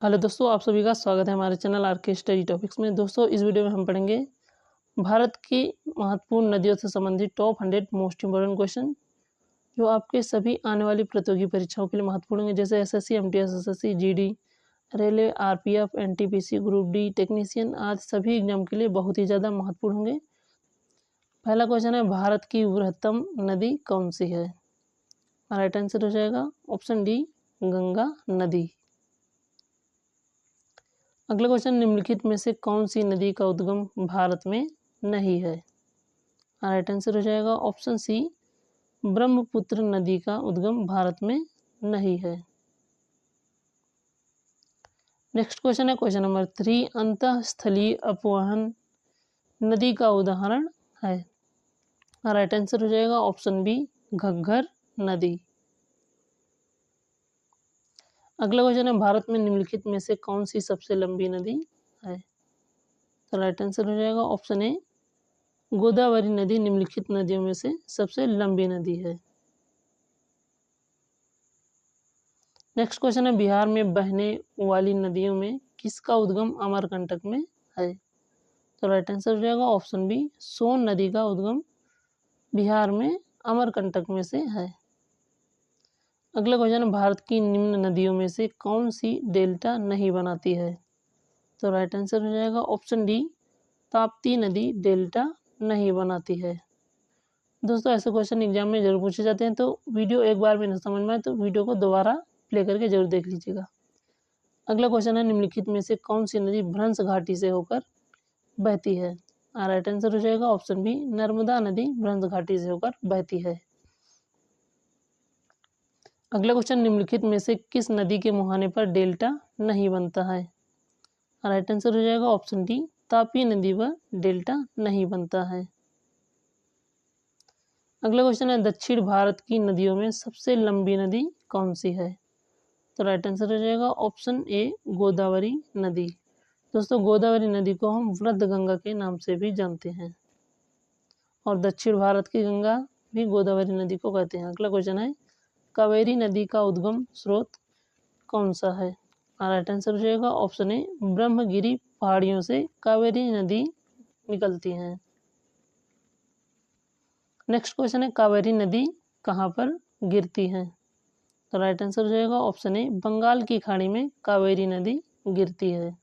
Hello दोस्तों, आप सभी का स्वागत है हमारे चैनल आरके स्टडी टॉपिक्स में। दोस्तों, इस वीडियो में हम पढ़ेंगे भारत की महत्वपूर्ण नदियों से संबंधित टॉप 100 मोस्ट इंपोर्टेंट क्वेश्चन जो आपके सभी आने वाली प्रतियोगी परीक्षाओं के लिए महत्वपूर्ण होंगे, जैसे SSC, MTS, SSC, GD, railway, RPF, NTPC, group D, technician आदि सभी एग्जाम के लिए बहुत ही ज़्यादा महत्वपूर्ण होंगे। पहला क्वेश्चन है, भारत की बृहत्तम नदी कौन सी है? राइट आंसर हो जाएगा ऑप्शन डी, गंगा नदी। अगला क्वेश्चन, निम्नलिखित में से कौन सी नदी का उद्गम भारत में नहीं है? राइट आंसर हो जाएगा ऑप्शन सी, ब्रह्मपुत्र नदी का उद्गम भारत में नहीं है। नेक्स्ट क्वेश्चन है क्वेश्चन नंबर 3, अंतःस्थलीय अपवहन नदी का उदाहरण है? राइट आंसर हो जाएगा ऑप्शन बी, घग्गर नदी। अगला क्वेश्चन है, भारत में निम्नलिखित में से कौन सी सबसे लंबी नदी है? तो राइट आंसर हो जाएगा ऑप्शन ए, गोदावरी नदी निम्नलिखित नदियों में से सबसे लंबी नदी है। नेक्स्ट क्वेश्चन है, बिहार में बहने वाली नदियों में किसका उद्गम अमरकंटक में है? तो राइट आंसर हो जाएगा ऑप्शन बी, सोन नदी का उद्गम बिहार में अमरकंटक में से है। अगला क्वेश्चन है, भारत की निम्न नदियों में से कौन सी डेल्टा नहीं बनाती है? तो राइट आंसर हो जाएगा ऑप्शन डी, ताप्ती नदी डेल्टा नहीं बनाती है। दोस्तों, ऐसे क्वेश्चन एग्जाम में जरूर पूछे जाते हैं, तो वीडियो एक बार में न समझ में आए तो वीडियो को दोबारा प्ले करके जरूर देख लीजिएगा। अगला क्वेश्चन है, निम्नलिखित में से कौन सी नदी भ्रंश घाटी से होकर बहती है? राइट आंसर हो जाएगा ऑप्शन बी, नर्मदा नदी भ्रंश घाटी से होकर बहती है। अगला क्वेश्चन, निम्नलिखित में से किस नदी के मुहाने पर डेल्टा नहीं बनता है? राइट आंसर हो जाएगा ऑप्शन डी, तापी नदी पर डेल्टा नहीं बनता है। अगला क्वेश्चन है, दक्षिण भारत की नदियों में सबसे लंबी नदी कौन सी है? तो राइट आंसर हो जाएगा ऑप्शन ए, गोदावरी नदी। दोस्तों, गोदावरी नदी को हम वृद्ध गंगा के नाम से भी जानते हैं और दक्षिण भारत की गंगा भी गोदावरी नदी को कहते हैं। अगला क्वेश्चन है, कावेरी नदी का उद्गम स्रोत कौन सा है? राइट आंसर हो जाएगा ऑप्शन ए, ब्रह्मगिरी पहाड़ियों से कावेरी नदी निकलती हैं। नेक्स्ट क्वेश्चन है, कावेरी नदी कहाँ पर गिरती है? तो राइट आंसर हो जाएगा ऑप्शन ए, बंगाल की खाड़ी में कावेरी नदी गिरती है।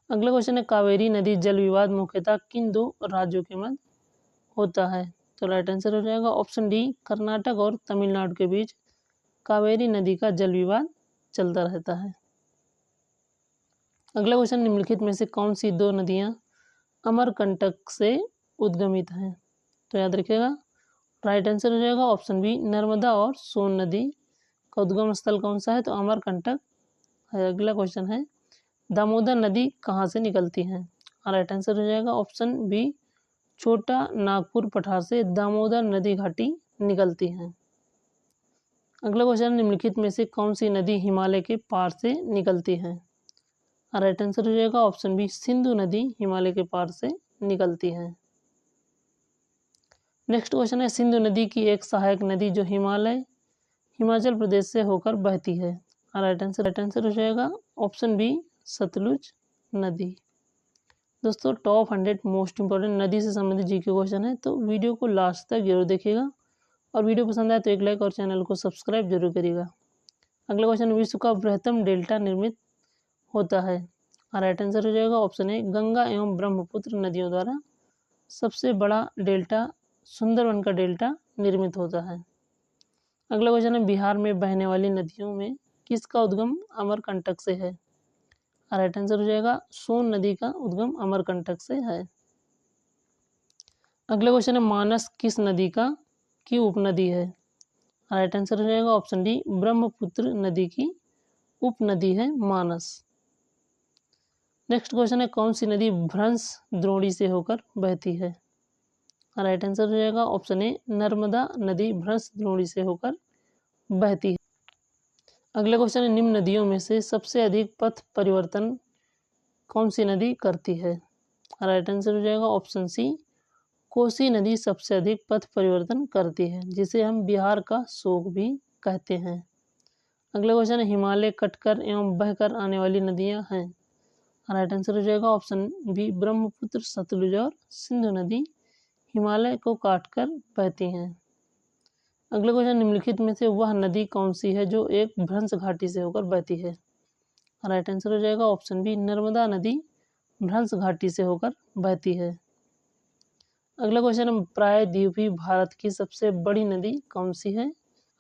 अगला क्वेश्चन है, कावेरी नदी जल विवाद मुख्यतः किन दो राज्यों के मध्य होता है? तो राइट आंसर हो जाएगा ऑप्शन डी, कर्नाटक और तमिलनाडु के बीच कावेरी नदी का जल विवाद चलता रहता है। अगला क्वेश्चन, निम्नलिखित में से कौन सी दो नदियां अमरकंटक से उद्गमित हैं? तो याद रखिएगा, राइट आंसर हो जाएगा ऑप्शन बी, नर्मदा और सोन नदी का उद्गम स्थल कौन सा है? तो अमरकंटक है। अगला क्वेश्चन है, दामोदर नदी कहाँ से निकलती है? राइट आंसर हो जाएगा ऑप्शन बी, छोटा नागपुर पठार से दामोदर नदी घाटी निकलती है। अगला क्वेश्चन, निम्नलिखित में से कौन सी नदी हिमालय के पार से निकलती है? राइट आंसर हो जाएगा ऑप्शन बी, सिंधु नदी हिमालय के पार से निकलती है। नेक्स्ट क्वेश्चन है, सिंधु नदी की एक सहायक नदी जो हिमाचल प्रदेश से होकर बहती है? राइट आंसर हो जाएगा ऑप्शन बी, सतलुज नदी। दोस्तों, टॉप 100 मोस्ट इंपोर्टेंट नदी से संबंधित जीके क्वेश्चन है, तो वीडियो को लास्ट तक जरूर देखिएगा और वीडियो पसंद आए तो एक लाइक और चैनल को सब्सक्राइब जरूर करिएगा। अगला क्वेश्चन, विश्व का बृहत्तम डेल्टा निर्मित होता है? राइट आंसर हो जाएगा ऑप्शन ए, गंगा एवं ब्रह्मपुत्र नदियों द्वारा सबसे बड़ा डेल्टा सुंदरवन का डेल्टा निर्मित होता है। अगला क्वेश्चन है, बिहार में बहने वाली नदियों में किसका उद्गम अमरकंटक से है? राइट आंसर हो जाएगा सोन नदी का उद्गम अमरकंटक से है। अगला क्वेश्चन है, मानस किस नदी की उपनदी है? राइट आंसर हो जाएगा ऑप्शन डी, ब्रह्मपुत्र नदी की उपनदी है मानस। नेक्स्ट क्वेश्चन है, कौन सी नदी भ्रंश द्रोणी से होकर बहती है? राइट आंसर हो जाएगा ऑप्शन ए, नर्मदा नदी भ्रंश द्रोणी से होकर बहती है। अगला क्वेश्चन है, निम्न नदियों में से सबसे अधिक पथ परिवर्तन कौन सी नदी करती है? राइट आंसर हो जाएगा ऑप्शन सी, कोसी नदी सबसे अधिक पथ परिवर्तन करती है, जिसे हम बिहार का शोक भी कहते हैं। अगला क्वेश्चन है हिमालय कटकर एवं बहकर आने वाली नदियां हैं। राइट आंसर हो जाएगा ऑप्शन बी ब्रह्मपुत्र, सतलुज और सिंधु नदी हिमालय को काटकर बहती हैं। अगला क्वेश्चन निम्नलिखित में से वह नदी कौन सी है जो एक भ्रंश घाटी से होकर बहती है। राइट आंसर हो जाएगा ऑप्शन बी नर्मदा नदी भ्रंश घाटी से होकर बहती है। अगला क्वेश्चन प्रायद्वीपीय भारत की सबसे बड़ी नदी कौन सी है।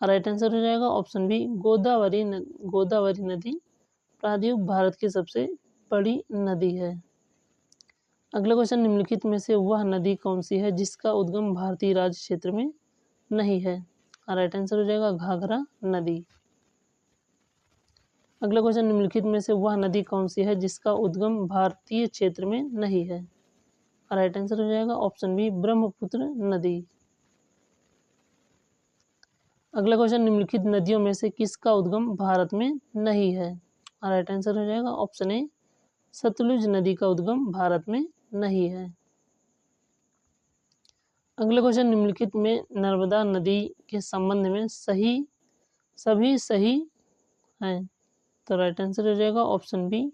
राइट आंसर हो जाएगा ऑप्शन बी गोदावरी नदी प्रायद्वीप भारत की सबसे बड़ी नदी है। अगला क्वेश्चन निम्नलिखित में से वह नदी कौन सी है जिसका उद्गम भारतीय राज्य क्षेत्र में नहीं है। राइट आंसर हो जाएगा घाघरा नदी। अगला क्वेश्चन निम्नलिखित में से वह नदी कौन सी है जिसका उद्गम भारतीय क्षेत्र में नहीं है। राइट आंसर हो जाएगा ऑप्शन बी ब्रह्मपुत्र नदी। अगला क्वेश्चन निम्नलिखित नदियों में से किसका उद्गम भारत में नहीं है। राइट आंसर हो जाएगा ऑप्शन ए सतलुज नदी का उद्गम भारत में नहीं है। अगला क्वेश्चन निम्नलिखित में नर्मदा नदी के संबंध में सभी सही हैं। तो राइट आंसर हो जाएगा ऑप्शन बी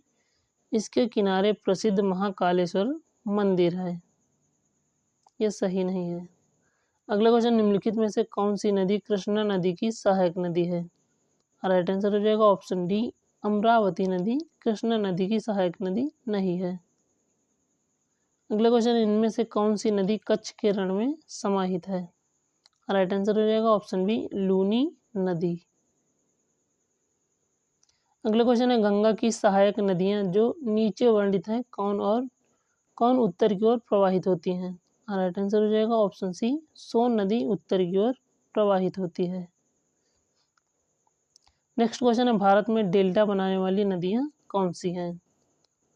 इसके किनारे प्रसिद्ध महाकालेश्वर मंदिर है, यह सही नहीं है। अगला क्वेश्चन निम्नलिखित में से कौन सी नदी कृष्णा नदी की सहायक नदी है। राइट आंसर हो जाएगा ऑप्शन डी अमरावती नदी कृष्णा नदी की सहायक नदी नहीं है। अगला क्वेश्चन इनमें से कौन सी नदी कच्छ के रण में समाहित है। राइट आंसर हो जाएगा ऑप्शन बी लूनी नदी। अगला क्वेश्चन है गंगा की सहायक नदियां जो नीचे वर्णित हैं कौन उत्तर की ओर प्रवाहित होती हैं। राइट आंसर हो जाएगा ऑप्शन सी सोन नदी उत्तर की ओर प्रवाहित होती है। नेक्स्ट क्वेश्चन है भारत में डेल्टा बनाने वाली नदियां कौन सी हैं।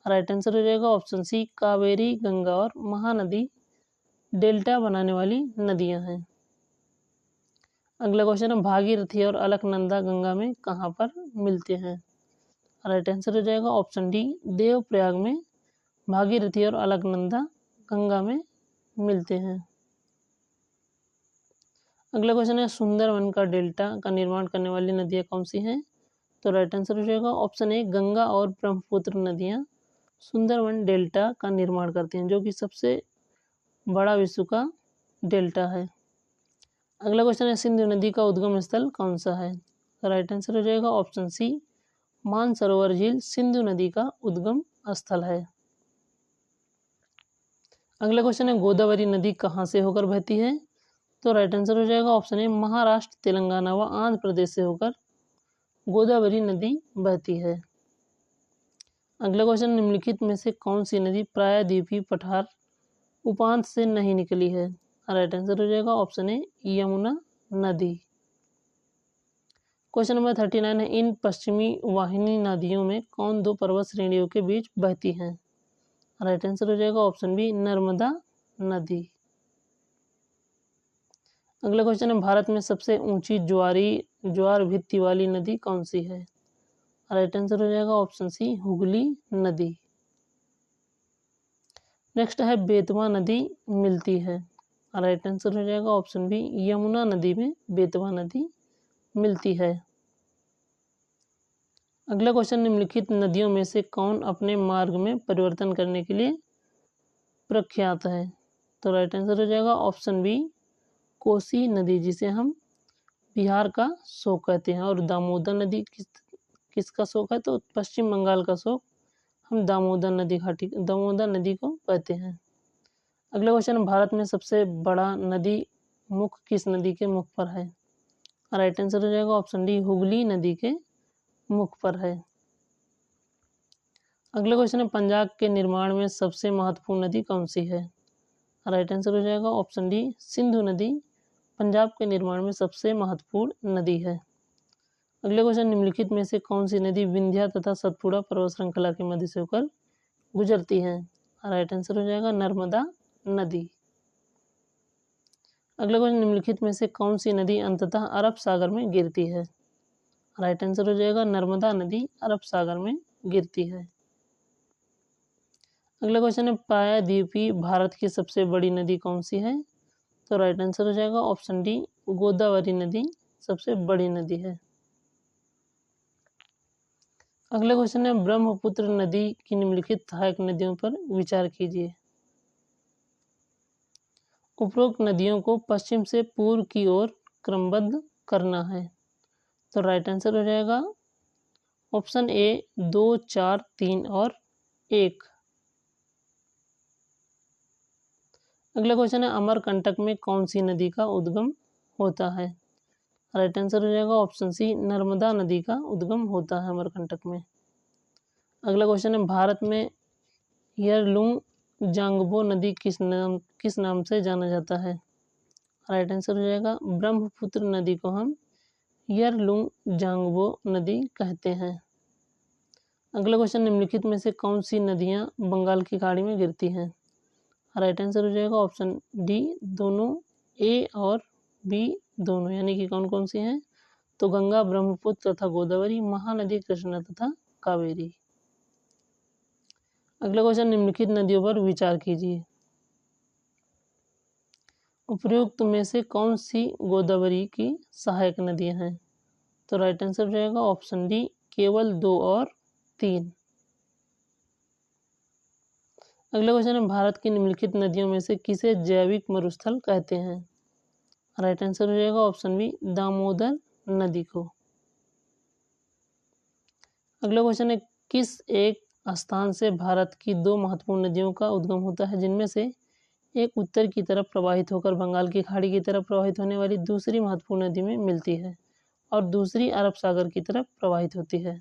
राइट आंसर हो जाएगा ऑप्शन सी कावेरी, गंगा और महानदी डेल्टा बनाने वाली नदियां हैं। अगला क्वेश्चन है भागीरथी और अलकनंदा गंगा में कहाँ पर मिलते हैं। राइट आंसर हो जाएगा ऑप्शन डी देवप्रयाग में भागीरथी और अलकनंदा गंगा में मिलते हैं। अगला क्वेश्चन है सुंदरवन का डेल्टा का निर्माण करने वाली नदियां कौन सी हैं। तो राइट आंसर हो जाएगा ऑप्शन ए गंगा और ब्रह्मपुत्र नदियां सुंदरवन डेल्टा का निर्माण करती हैं जो कि सबसे बड़ा विश्व का डेल्टा है। अगला क्वेश्चन है सिंधु नदी का उद्गम स्थल कौन सा है। तो राइट आंसर हो जाएगा ऑप्शन सी मानसरोवर झील सिंधु नदी का उद्गम स्थल है। अगला क्वेश्चन है गोदावरी नदी कहाँ से होकर बहती है। तो राइट आंसर हो जाएगा ऑप्शन ए महाराष्ट्र, तेलंगाना व आंध्र प्रदेश से होकर गोदावरी नदी बहती है। अगला क्वेश्चन निम्नलिखित में से कौन सी नदी प्रायद्वीपीय पठार उपांत से नहीं निकली है। राइट आंसर हो जाएगा ऑप्शन ए यमुना नदी। क्वेश्चन नंबर 39 है इन पश्चिमी वाहिनी नदियों में कौन दो पर्वत श्रेणियों के बीच बहती हैं। राइट आंसर हो जाएगा ऑप्शन बी नर्मदा नदी। अगला क्वेश्चन है भारत में सबसे ऊंची ज्वार भित्ति वाली नदी कौन सी है। राइट आंसर हो जाएगा ऑप्शन सी हुगली नदी। नेक्स्ट है बेतवा नदी मिलती है। राइट आंसर हो जाएगा ऑप्शन बी यमुना नदी में बेतवा नदी मिलती है। अगला क्वेश्चन निम्नलिखित नदियों में से कौन अपने मार्ग में परिवर्तन करने के लिए प्रख्यात है। तो राइट आंसर हो जाएगा ऑप्शन बी कोसी नदी जिसे हम बिहार का शोक कहते हैं और दामोदर नदी किसका शोक है। तो पश्चिम बंगाल का शोक हम दामोदर नदी को कहते हैं। अगला क्वेश्चन भारत में सबसे बड़ा नदी मुख किस नदी के मुख पर है। राइट आंसर हो जाएगा ऑप्शन डी हुगली नदी के मुख पर है। अगला क्वेश्चन है पंजाब के निर्माण में सबसे महत्वपूर्ण नदी कौन सी है। राइट आंसर हो जाएगा ऑप्शन डी सिंधु नदी पंजाब के निर्माण में सबसे महत्वपूर्ण नदी है। अगले क्वेश्चन निम्नलिखित में से कौन सी नदी विंध्या तथा सतपुड़ा पर्वत श्रृंखला के मध्य से होकर गुजरती है। राइट आंसर हो जाएगा नर्मदा नदी। अगला क्वेश्चन निम्नलिखित में से कौन सी नदी अंततः अरब सागर में गिरती है। राइट आंसर हो जाएगा नर्मदा नदी अरब सागर में गिरती है। अगला क्वेश्चन है प्रायद्वीपीय भारत की सबसे बड़ी नदी कौन सी है। तो राइट आंसर हो जाएगा ऑप्शन डी गोदावरी नदी सबसे बड़ी नदी है। अगला क्वेश्चन है ब्रह्मपुत्र नदी की निम्नलिखित सहायक नदियों पर विचार कीजिए। उपरोक्त नदियों को पश्चिम से पूर्व की ओर क्रमबद्ध करना है। तो राइट आंसर हो जाएगा ऑप्शन ए 2, 4, 3 और 1। अगला क्वेश्चन है अमरकंटक में कौन सी नदी का उद्गम होता है। राइट आंसर हो जाएगा ऑप्शन सी नर्मदा नदी का उद्गम होता है अमरकंटक में। अगला क्वेश्चन है भारत में यरलुंग जांगबो नदी किस नाम से जाना जाता है। राइट आंसर हो जाएगा ब्रह्मपुत्र नदी को हम यरलुंग जांगबो नदी कहते हैं। अगला क्वेश्चन निम्नलिखित में से कौन सी नदियां बंगाल की खाड़ी में गिरती हैं। राइट आंसर हो जाएगा ऑप्शन डी दोनों, ए और बी दोनों, यानी कि कौन कौन सी हैं। तो गंगा, ब्रह्मपुत्र तथा गोदावरी, महानदी कृष्णा तथा कावेरी। अगला क्वेश्चन निम्नलिखित नदियों पर विचार कीजिए। उपयुक्त में से कौन सी गोदावरी की सहायक नदियां हैं। तो राइट आंसर हो जाएगा ऑप्शन डी केवल 2 और 3। अगला क्वेश्चन है भारत की निम्नलिखित नदियों में से किसे जैविक मरुस्थल कहते हैं। राइट आंसर हो जाएगा ऑप्शन बी दामोदर नदी को। अगला क्वेश्चन है किस एक स्थान से भारत की 2 महत्वपूर्ण नदियों का उद्गम होता है, जिनमें से एक उत्तर की तरफ प्रवाहित होकर बंगाल की खाड़ी की तरफ प्रवाहित होने वाली दूसरी महत्वपूर्ण नदी में मिलती है और दूसरी अरब सागर की तरफ प्रवाहित होती है।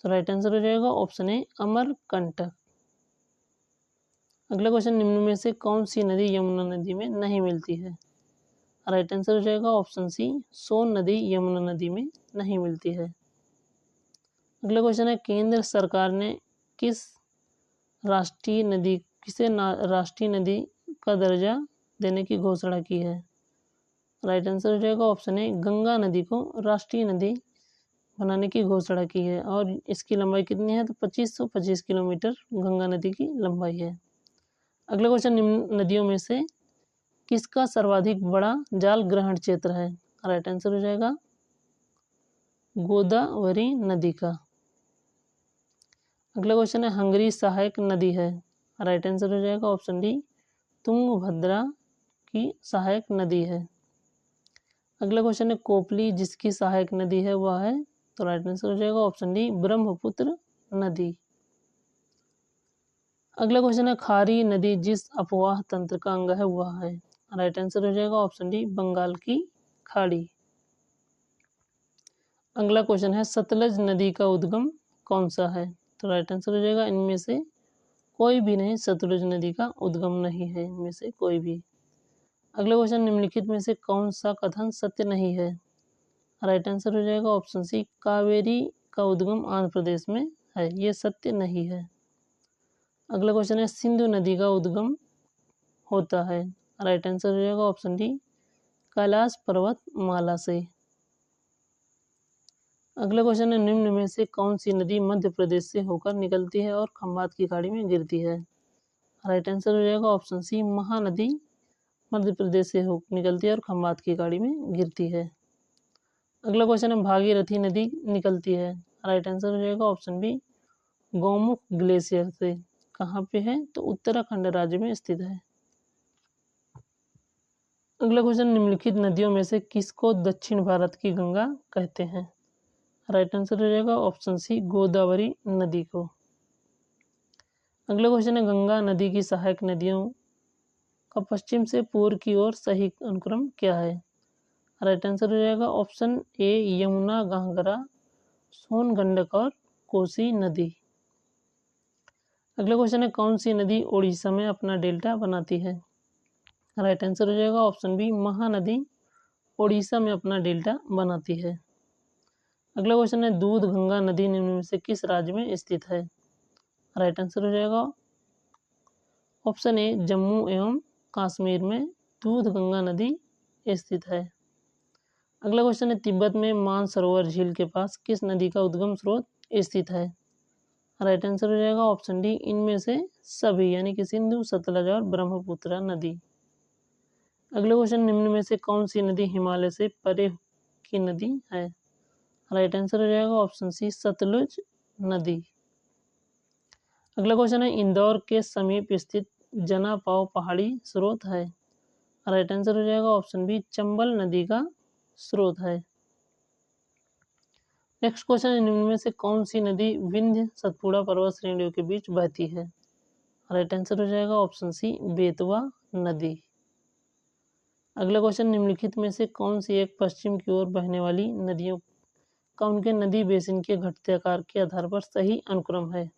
तो राइट आंसर हो जाएगा ऑप्शन ए अमरकंटक। अगला क्वेश्चन निम्न में से कौन सी नदी यमुना नदी में नहीं मिलती है। राइट आंसर हो जाएगा ऑप्शन सी सोन नदी यमुना नदी में नहीं मिलती है। अगला क्वेश्चन है केंद्र सरकार ने किसे राष्ट्रीय नदी का दर्जा देने की घोषणा की है। राइट आंसर हो जाएगा ऑप्शन ए गंगा नदी को राष्ट्रीय नदी बनाने की घोषणा की है और इसकी लंबाई कितनी है। तो 2525 किलोमीटर गंगा नदी की लंबाई है। अगला क्वेश्चन निम्न नदियों में से किसका सर्वाधिक बड़ा जाल ग्रहण क्षेत्र है। राइट आंसर हो जाएगा गोदावरी नदी का। अगला क्वेश्चन है हंगरी सहायक नदी है। राइट आंसर हो जाएगा ऑप्शन डी तुंगभद्रा की सहायक नदी है। अगला क्वेश्चन है कोपली जिसकी सहायक नदी है वह है। तो राइट आंसर हो जाएगा ऑप्शन डी ब्रह्मपुत्र नदी। अगला क्वेश्चन है खारी नदी जिस अपवाह तंत्र का अंग है वह है। राइट आंसर हो जाएगा ऑप्शन डी बंगाल की खाड़ी। अगला क्वेश्चन है सतलज नदी का उद्गम कौन सा है। तो राइट आंसर हो जाएगा इनमें से कोई भी नहीं, सतलज नदी का उद्गम नहीं है इनमें से कोई भी। अगला क्वेश्चन निम्नलिखित में से कौन सा कथन सत्य नहीं है। राइट आंसर हो जाएगा ऑप्शन सी कावेरी का उद्गम आंध्र प्रदेश में है, ये सत्य नहीं है। अगला क्वेश्चन है सिंधु नदी का उद्गम होता है। राइट आंसर हो जाएगा ऑप्शन डी कैलाश पर्वत माला से। अगला क्वेश्चन है निम्न में से कौन सी नदी मध्य प्रदेश से होकर निकलती है और खंबात की खाड़ी में गिरती है। राइट आंसर हो जाएगा ऑप्शन सी महानदी मध्य प्रदेश से हो निकलती है और खंबात की खाड़ी में गिरती है। अगला क्वेश्चन है भागीरथी नदी निकलती है। राइट आंसर हो जाएगा ऑप्शन बी गौमुख ग्लेशियर से। कहाँ पे है। तो उत्तराखंड राज्य में स्थित है। अगला क्वेश्चन निम्नलिखित नदियों में से किसको दक्षिण भारत की गंगा कहते हैं। राइट आंसर हो जाएगा ऑप्शन सी गोदावरी नदी को। अगला क्वेश्चन है गंगा नदी की सहायक नदियों का पश्चिम से पूर्व की ओर सही अनुक्रम क्या है। राइट आंसर हो जाएगा ऑप्शन ए यमुना, घाघरा, सोन, गंडक और कोसी नदी। अगला क्वेश्चन है कौन सी नदी ओडिशा में अपना डेल्टा बनाती है। राइट आंसर हो जाएगा ऑप्शन बी महानदी ओडिशा में अपना डेल्टा बनाती है। अगला क्वेश्चन है दूध गंगा नदी निम्न में से किस राज्य में स्थित है। राइट आंसर हो जाएगा ऑप्शन ए जम्मू एवं कश्मीर में दूध गंगा नदी स्थित है। अगला क्वेश्चन है तिब्बत में मानसरोवर झील के पास किस नदी का उद्गम स्रोत स्थित है। राइट आंसर हो जाएगा ऑप्शन डी इनमें से सभी, यानी कि सिंधु, सतलज और ब्रह्मपुत्र नदी। अगला क्वेश्चन निम्न में से कौन सी नदी हिमालय से परे की नदी है। राइट आंसर हो जाएगा ऑप्शन सी सतलुज नदी। अगला क्वेश्चन है इंदौर के समीप स्थित जना पाव पहाड़ी स्रोत है। राइट आंसर हो जाएगा ऑप्शन बी चंबल नदी का स्रोत है। नेक्स्ट क्वेश्चन है निम्न में से कौन सी नदी विंध्य सतपुड़ा पर्वत श्रेणियों के बीच बहती है। राइट आंसर हो जाएगा ऑप्शन सी बेतवा नदी। अगला क्वेश्चन निम्नलिखित में से कौन सी एक पश्चिम की ओर बहने वाली नदियों का उनके नदी बेसिन के घटते आकार के आधार पर सही अनुक्रम है।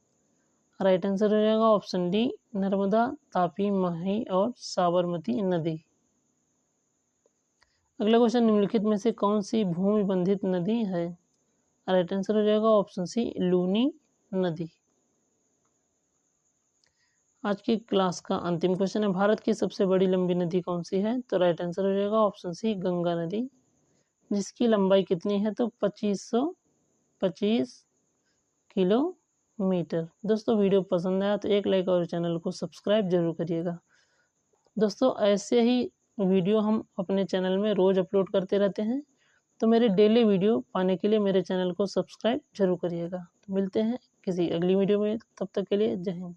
राइट आंसर हो जाएगा ऑप्शन डी नर्मदा, तापी, माही और साबरमती नदी। अगला क्वेश्चन निम्नलिखित में से कौन सी भूमि बंधित नदी है। राइट आंसर हो जाएगा ऑप्शन सी लूनी नदी। आज की क्लास का अंतिम क्वेश्चन है भारत की सबसे बड़ी लंबी नदी कौन सी है। तो राइट आंसर हो जाएगा ऑप्शन सी गंगा नदी, जिसकी लंबाई कितनी है तो 2525 किलोमीटर। दोस्तों वीडियो पसंद आया तो एक लाइक और चैनल को सब्सक्राइब जरूर करिएगा। दोस्तों ऐसे ही वीडियो हम अपने चैनल में रोज़ अपलोड करते रहते हैं, तो मेरे डेली वीडियो पाने के लिए मेरे चैनल को सब्सक्राइब जरूर करिएगा। तो मिलते हैं किसी अगली वीडियो में, तब तक के लिए जय हिंद।